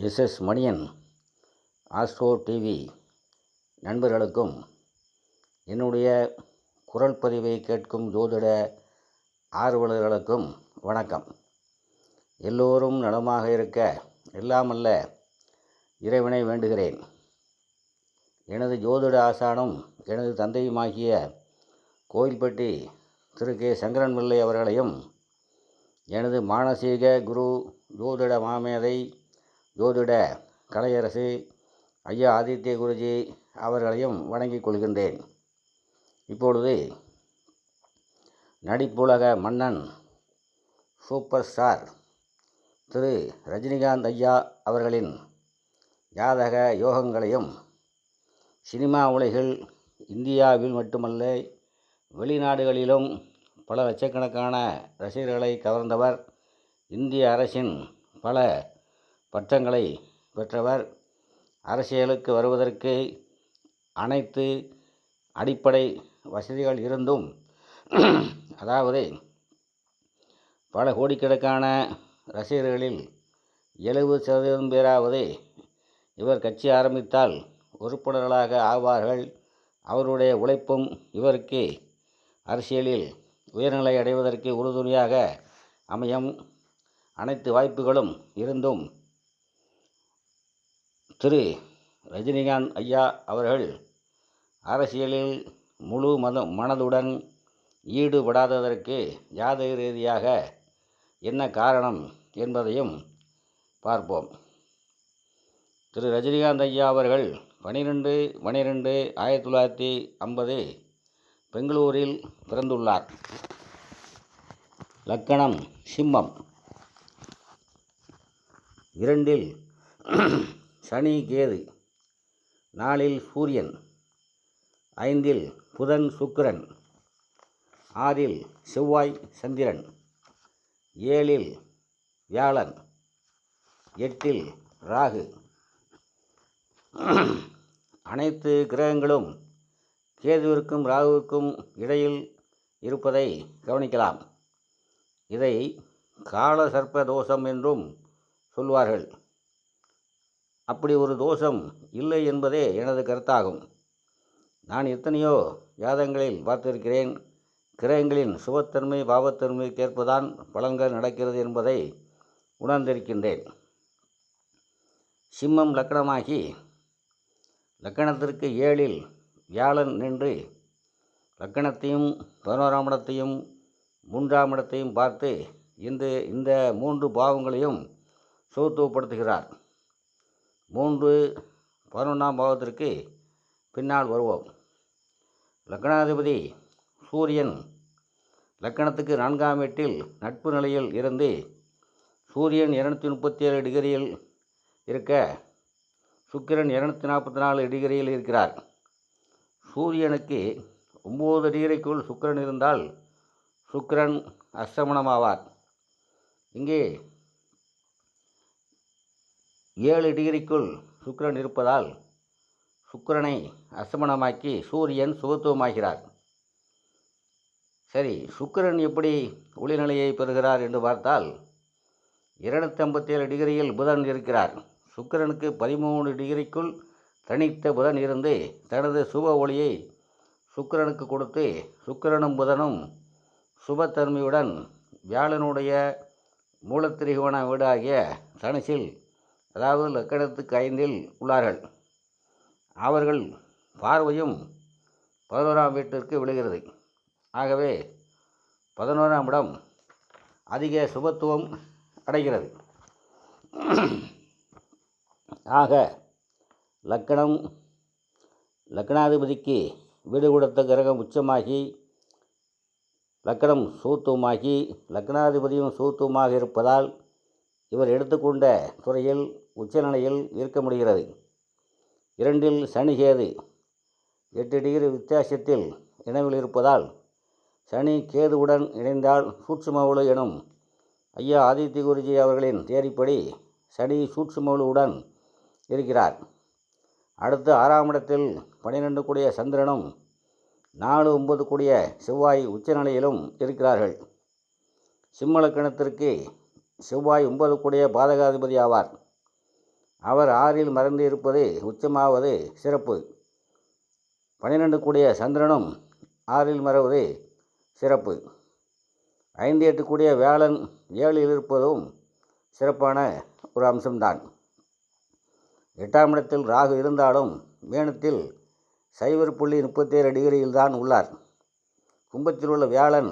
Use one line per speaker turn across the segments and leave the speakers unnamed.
SS Maniyan astro TV நண்பர்களுக்கும் என்னுடைய குரல் பதிவை கேட்கும் ஜோதிட ஆர்வலர்களுக்கும் வணக்கம். எல்லோரும் நலமாக இருக்க எல்லாமல்ல இறைவனை வேண்டுகிறேன். எனது ஜோதிட ஆசானும் எனது தந்தையுமாகிய கோயில்பட்டி திரு கே சங்கரன் பிள்ளை அவர்களையும் எனது மானசீக குரு ஜோதிட மாமேதை ஜோதிட கலையரசு ஐயா ஆதித்ய குருஜி அவர்களையும் வணங்கிக் கொள்கின்றேன். இப்பொழுது நடிப்புலக மன்னன் சூப்பர் ஸ்டார் திரு ரஜினிகாந்த் ஐயா அவர்களின் ஜாதக யோகங்களையும், சினிமா உலகில் இந்தியாவில் மட்டுமல்ல வெளிநாடுகளிலும் பல லட்சக்கணக்கான ரசிகர்களை கவர்ந்தவர், இந்திய அரசின் பல பட்டங்களை பெற்றவர், அரசியலுக்கு வருவதற்கு அனைத்து அடிப்படை வசதிகள் இருந்தும் அதாவது பல கோடிக்கணக்கான ரசிகர்களில் 70% பேராவது இவர் கட்சி ஆரம்பித்தால் உறுப்பினர்களாக ஆவார்கள். அவருடைய உழைப்பும் இவருக்கு அரசியலில் உயர்நிலை அடைவதற்கு உறுதுணையாக அமையும். அனைத்து வாய்ப்புகளும் இருந்தும் திரு ரஜினிகாந்த் ஐயா அவர்கள் அரசியலில் முழு மனதுடன் ஈடுபடாததற்கு ஜாதக ரீதியாக என்ன காரணம் என்பதையும் பார்ப்போம். திரு ரஜினிகாந்த் ஐயா அவர்கள் 12/12/1950 பெங்களூரில் பிறந்துள்ளார். லக்கணம் சிம்மம். 2இல் சனி கேது, 4இல் சூரியன், 5இல் புதன் சுக்கிரன், 6இல் செவ்வாய் சந்திரன், 7இல் வியாழன், 8இல் ராகு. அனைத்து கிரகங்களும் கேதுவிற்கும் ராகுவிற்கும் இடையில் இருப்பதை கவனிக்கலாம். இதை கால சர்ப்ப தோஷம் என்றும் சொல்வார்கள். அப்படி ஒரு தோஷம் இல்லை என்பதே எனது கருத்தாகும். நான் எத்தனையோ ஜாதகங்களில் பார்த்திருக்கிறேன். கிரகங்களின் சுபத்தன்மை பாவத்தன்மைக்கு ஏற்பதான் பலன்கள் நடக்கிறது என்பதை உணர்ந்திருக்கின்றேன். சிம்மம் லக்கணமாகி லக்கணத்திற்கு 7இல் வியாழன் நின்று லக்கணத்தையும் 11ஆம் இடத்தையும் 3ஆம் இடத்தையும் பார்த்து இந்த 3 பாவங்களையும் சுகத்துவப்படுத்துகிறார். 3 11ஆம் பாவத்திற்கு பின்னால் வருவோம். லக்னாதிபதி சூரியன் லக்கணத்துக்கு 4ஆம் வீட்டில் நட்பு நிலையில் இருந்து சூரியன் 237 டிகிரியில் இருக்க சுக்கிரன் 244 டிகிரியில் இருக்கிறார். சூரியனுக்கு 9 டிகிரிக்குள் சுக்கிரன் இருந்தால் சுக்கிரன் அஸ்தமனமாவார். இங்கே 7 டிகிரிக்குள் சுக்கிரன் இருப்பதால் சுக்கிரனை அஸ்தமனமாக்கி சூரியன் சுபத்துவமாகிறார். சரி, சுக்கிரன் எப்படி ஒளிநிலையை பெறுகிறார் என்று பார்த்தால் 257 டிகிரியில் புதன் இருக்கிறார். சுக்கிரனுக்கு 13 டிகிரிக்குள் தனித்த புதன் இருந்து தனது சுப ஒளியை சுக்கிரனுக்கு கொடுத்து சுக்கிரனும் புதனும் சுபத்தன்மையுடன் வியாழனுடைய மூலத்திரிகோண வீடாகிய தனுசில், அதாவது லக்கணத்துக்கு 5இல் உள்ளார்கள். அவர்கள் பார்வையும் 11ஆம் வீட்டிற்கு விழுகிறது. ஆகவே 11ஆம் இடம் அதிக சுபத்துவம் அடைகிறது. ஆக லக்கணாதிபதிக்கு வீடு கொடுத்த கிரகம் உச்சமாகி லக்கணம் சூத்துவமாகி லக்கணாதிபதியும் சூத்துவமாக இருப்பதால் இவர் எடுத்துக்கொண்ட துறையில் உச்சநிலையில் இருக்க முடிகிறது. 2இல் சனி கேது 8 டிகிரி வித்தியாசத்தில் இணைவில் இருப்பதால் சனி கேதுவுடன் இணைந்தால் சூட்சுமவுளு எனும் ஐயா ஆதித்ய குருஜி அவர்களின் தேரிப்படி சனி சூட்சுமவுளுடன் இருக்கிறார். அடுத்து 6ஆம் இடத்தில் 12 கூடிய சந்திரனும் 4-9 கூடிய செவ்வாய் உச்சநிலையிலும் இருக்கிறார்கள். சிம்ம லக்கணத்திற்கு செவ்வாய் 9 கூடிய பாதகாதிபதி ஆவார். அவர் 6இல் மறைந்து இருப்பது உச்சமாவது சிறப்பு. 12 கூடிய சந்திரனும் 6இல் மறைவது சிறப்பு. 5, 8 கூடிய வியாழன் 7இல் இருப்பதும் சிறப்பான ஒரு அம்சம்தான். 8ஆம் இடத்தில் ராகு இருந்தாலும் மேனத்தில் 0.37 தான் உள்ளார். கும்பத்தில் உள்ள வியாழன்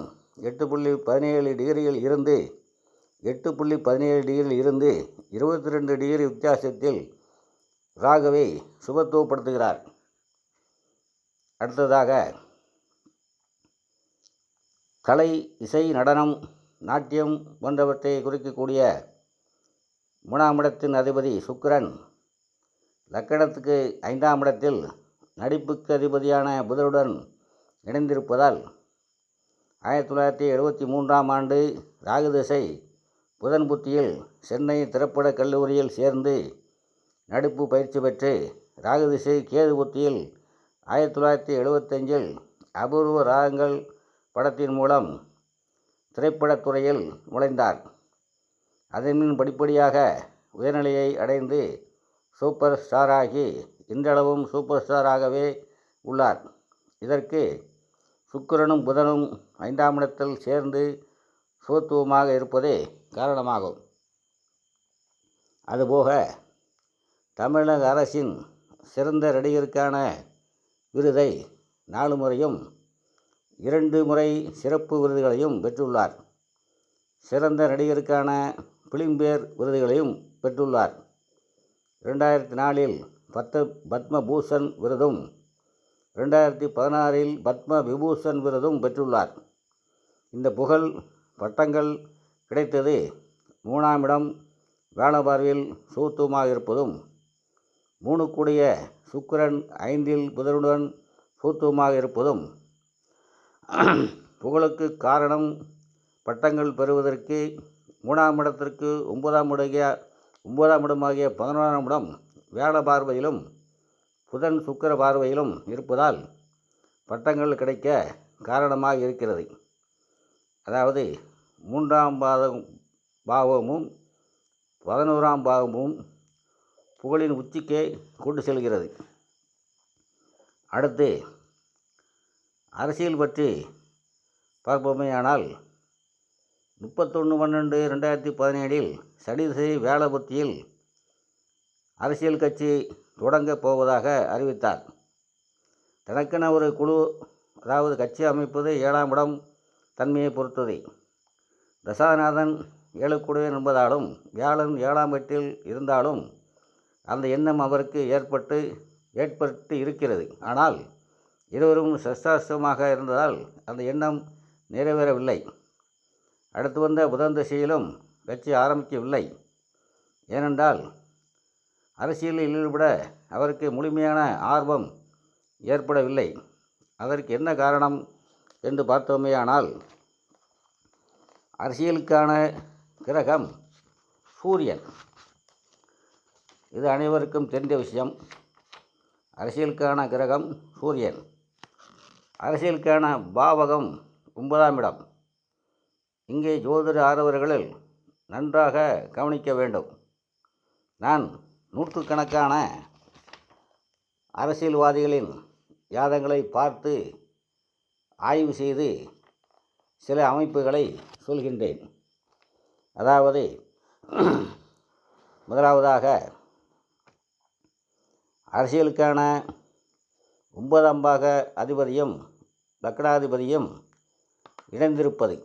8.17 இருந்து 8.17 இருந்து 22 வித்தியாசத்தில் ராகுவை சுபத்துவப்படுத்துகிறார். அடுத்ததாக கலை, இசை, நடனம், நாட்டியம் போன்றவற்றை குறிக்கக்கூடிய 3ஆம் இடத்தின் அதிபதி சுக்கிரன் லக்கணத்துக்கு 5ஆம் இடத்தில் நடிப்புக்கு அதிபதியான புதனுடன் இணைந்திருப்பதால் 1973ஆம் ஆண்டு ராகு திசை புதன் புத்தியில் சென்னை திரைப்படக் கல்லூரியில் சேர்ந்து நடிப்பு பயிற்சி பெற்று, ராகு திசை கேது புத்தியில் 1975இல் அபூர்வ ராகங்கள் படத்தின் மூலம் திரைப்படத்துறையில் நுழைந்தார். அதன்பின் படிப்படியாக உயர்நிலையை அடைந்து சூப்பர் ஸ்டாராகி இன்றளவும் சூப்பர் ஸ்டாராகவே உள்ளார். இதற்கு சுக்கிரனும் புதனும் 5ஆம் இடத்தில் சேர்ந்து சுபத்துவமாக இருப்பதே காரணமாகும். அதுபோக தமிழக அரசின் சிறந்த நடிகருக்கான விருதை 4 முறையும் 2 முறை சிறப்பு விருதுகளையும் பெற்றுள்ளார். சிறந்த நடிகருக்கான பிலிம்பேர் விருதுகளையும் பெற்றுள்ளார். 2004இல் பத்ம பூஷன் விருதும் 2016இல் பத்ம விபூஷன் விருதும் பெற்றுள்ளார். இந்த புகழ் பட்டங்கள் கிடைத்தது 3ஆம் இடம் வியாழபார்வையில் சுபத்துவமாக இருப்பதும், 3 கூடிய சுக்கிரன் 5இல் புதனுடன் சுபத்துவமாக இருப்பதும். புகழுக்கு காரணம் பட்டங்கள் பெறுவதற்கு 3ஆம் இடத்திற்கு 9ஆம் இடமாகிய 11ஆம் இடம் வியாழ பார்வையிலும் புதன் சுக்கிர பார்வையிலும் இருப்பதால் பட்டங்கள் கிடைக்க காரணமாக இருக்கிறது. அதாவது 3ஆம் பாவமும் 11ஆம் பாவமும் புகழின் உச்சிக்கே கொண்டு செல்கிறது. அடுத்து அரசியல் பற்றி பார்ப்போமேயானால் 31/12/2017இல் சனி திசை வியாழ புத்தியில் அரசியல் கட்சி தொடங்கப் போவதாக அறிவித்தார். தனக்கென ஒரு குழு, அதாவது கட்சி அமைப்பது 7ஆம் இடம் தன்மையை பொறுத்தது. தசாநாதன் 7 கூடியவன் என்பதாலும் வியாழன் 7ஆம் வீட்டில் இருந்தாலும் அந்த எண்ணம் அவருக்கு ஏற்பட்டு இருக்கிறது. ஆனால் இருவரும் சஷ்டாஷ்டமாக இருந்ததால் அந்த எண்ணம் நிறைவேறவில்லை. அடுத்து வந்த புதன் திசையிலும் கட்சி ஆரம்பிக்கவில்லை. ஏனென்றால் அரசியலில் ஈடுபட அவருக்கு முழுமையான ஆர்வம் ஏற்படவில்லை. அதற்கு என்ன காரணம் என்று பார்த்தோமேயானால், அரசியலுக்கான கிரகம் சூரியன். இது அனைவருக்கும் தெரிந்த விஷயம். அரசியலுக்கான கிரகம் சூரியன். அரசியலுக்கான பாவகம் 9ஆம் இடம். இங்கே ஜோதிட ஆர்வலர்கள் நன்றாக கவனிக்க வேண்டும். நான் நூற்றுக்கணக்கான அரசியல்வாதிகளின் ஜாதகங்களை பார்த்து ஆய்வு செய்து சில அமைப்புகளை சொல்கின்றேன். அதாவது முதலாவதாக அரசியலுக்கான 9ஆம் பாக அதிபதியும் லக்னாதிபதியும் இணைந்திருப்பது.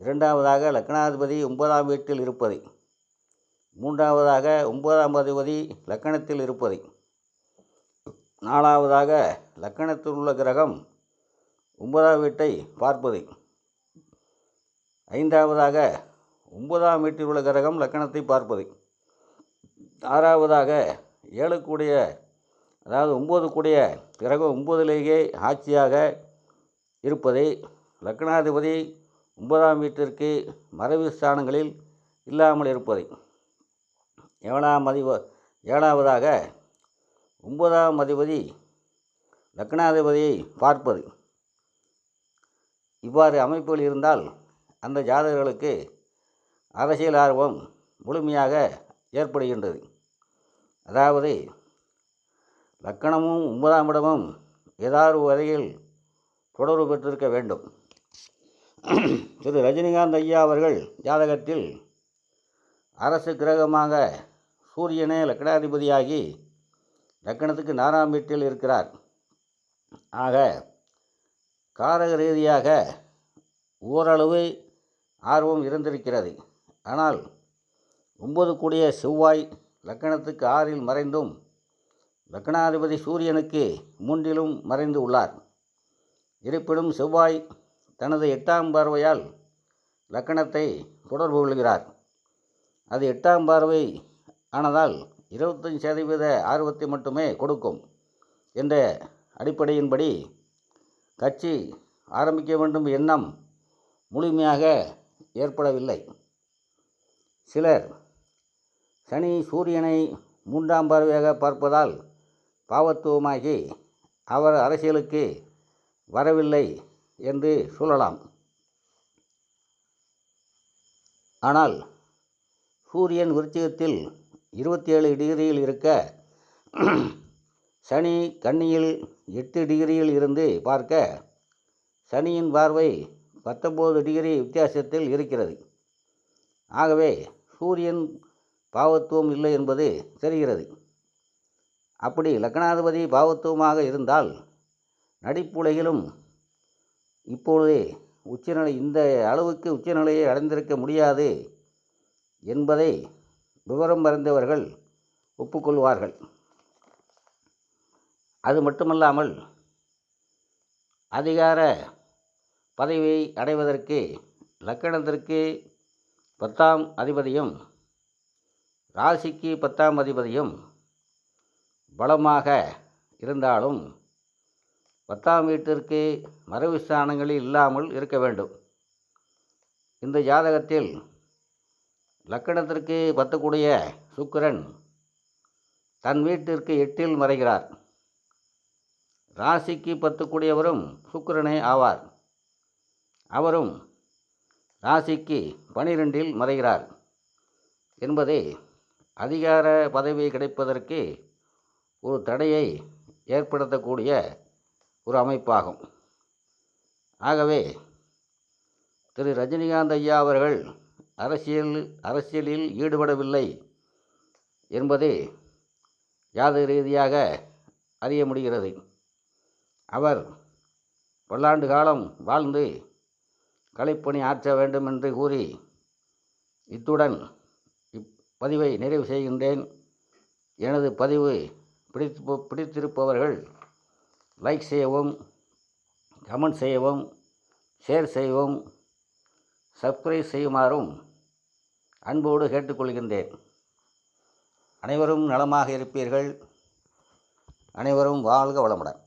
இரண்டாவதாக லக்னாதிபதி 9ஆம் வீட்டில் இருப்பது. மூன்றாவதாக 9ஆம் அதிபதி லக்கணத்தில் இருப்பது. நாலாவதாக லக்கணத்தில் உள்ள கிரகம் 9ஆம் வீட்டை பார்ப்பது. ஐந்தாவதாக 9ஆம் வீட்டில் உள்ள கிரகம் லக்கணத்தை பார்ப்பது. ஆறாவதாக 7 கூடிய, அதாவது 9 கூடிய கிரகம் 9லேயே ஆட்சியாக இருப்பது. லக்னாதிபதி 9ஆம் வீட்டிற்கு மறைவு ஸ்தானங்களில் இல்லாமல் இருப்பது. ஏழாவதாக 9ஆம் அதிபதி லக்னாதிபதியை பார்ப்பது. இவ்வாறு அமைப்புகள் இருந்தால் அந்த ஜாதகர்களுக்கு அரசியல் ஆர்வம் முழுமையாக ஏற்படுகின்றது. அதாவது லக்கணமும் 9ஆம் இடமும் ஏதாவது வகையில் தொடர்பு பெற்றிருக்க வேண்டும். திரு ரஜினிகாந்த் ஐயா அவர்கள் ஜாதகத்தில் அரசு கிரகமாக சூரியனே லக்னாதிபதியாகி லக்கணத்துக்கு 4ஆம் வீட்டில் இருக்கிறார். ஆக காரக ரீதியாக ஓரளவு ஆர்வம் இருந்திருக்கிறது. ஆனால் 9 கூடிய செவ்வாய் லக்கணத்துக்கு 6இல் மறைந்தும் லக்னாதிபதி சூரியனுக்கு 3இலும் மறைந்து உள்ளார். இருப்பினும் செவ்வாய் தனது 8ஆம் பார்வையால் லக்கணத்தை தொடர்பு கொள்கிறார். அது 8ஆம் பார்வை ஆனதால் 25% ஆர்வத்தை மட்டுமே கொடுக்கும் என்ற அடிப்படையின்படி கட்சி ஆரம்பிக்க வேண்டும் எண்ணம் முழுமையாக ஏற்படவில்லை. சிலர் சனி சூரியனை 3ஆம் பார்வையாக பார்ப்பதால் பாவத்துவமாகி அவர் அரசியலுக்கு வரவில்லை என்று சொல்லலாம். ஆனால் சூரியன் விருச்சிகத்தில் 27 டிகிரியில் இருக்க சனி கன்னியில் 8 டிகிரியில் இருந்து பார்க்க சனியின் பார்வை 19 டிகிரி வித்தியாசத்தில் இருக்கிறது. ஆகவே சூரியன் பாவத்துவம் இல்லை என்பது தெரிகிறது. அப்படி லக்னாதிபதி பாவத்துவமாக இருந்தால் நடிப்புலகிலும் இப்பொழுது உச்சநிலை இந்த அளவுக்கு உச்சநிலையை அடைந்திருக்க முடியாது என்பதை விவரம் அறிந்தவர்கள் ஒப்புக்கொள்வார்கள். அது மட்டுமல்லாமல் அதிகார பதவியை அடைவதற்கு லக்கணத்திற்கு 10ஆம் அதிபதியும் ராசிக்கு 10ஆம் அதிபதியும் பலமாக இருந்தாலும் 10ஆம் வீட்டிற்கு மறைவு ஸ்தானங்களில் இல்லாமல் இருக்க வேண்டும். இந்த ஜாதகத்தில் லக்கணத்திற்கு 10 கூடிய சுக்கிரன் தன் வீட்டிற்கு 8இல் மறைகிறார். ராசிக்கு 10 கூடியவரும் சுக்கிரனே ஆவார். அவரும் ராசிக்கு 12இல் மறைகிறார் என்பது அதிகார பதவி கிடைப்பதற்கு ஒரு தடையை ஏற்படுத்தக்கூடிய ஒரு அமைப்பாகும். ஆகவே திரு ரஜினிகாந்த் ஐயா அவர்கள் அரசியலில் ஈடுபடவில்லை என்பது ஜாதக ரீதியாக அறிய முடிகிறது. அவர் பல்லாண்டு காலம் வாழ்ந்து கலைப்பணி ஆற்ற வேண்டும் என்று கூறி இத்துடன் இப்பதிவை நிறைவு செய்கின்றேன். எனது பதிவு பிடித்திருப்பவர்கள் லைக் செய்யவும், கமெண்ட் செய்யவும், ஷேர் செய்யவும், சப்ஸ்கிரைப் செய்யுமாறும் அன்போடு கேட்டுக்கொள்கின்றேன். அனைவரும் நலமாக இருப்பீர்கள். அனைவரும் வாழ்க வளமுடன்.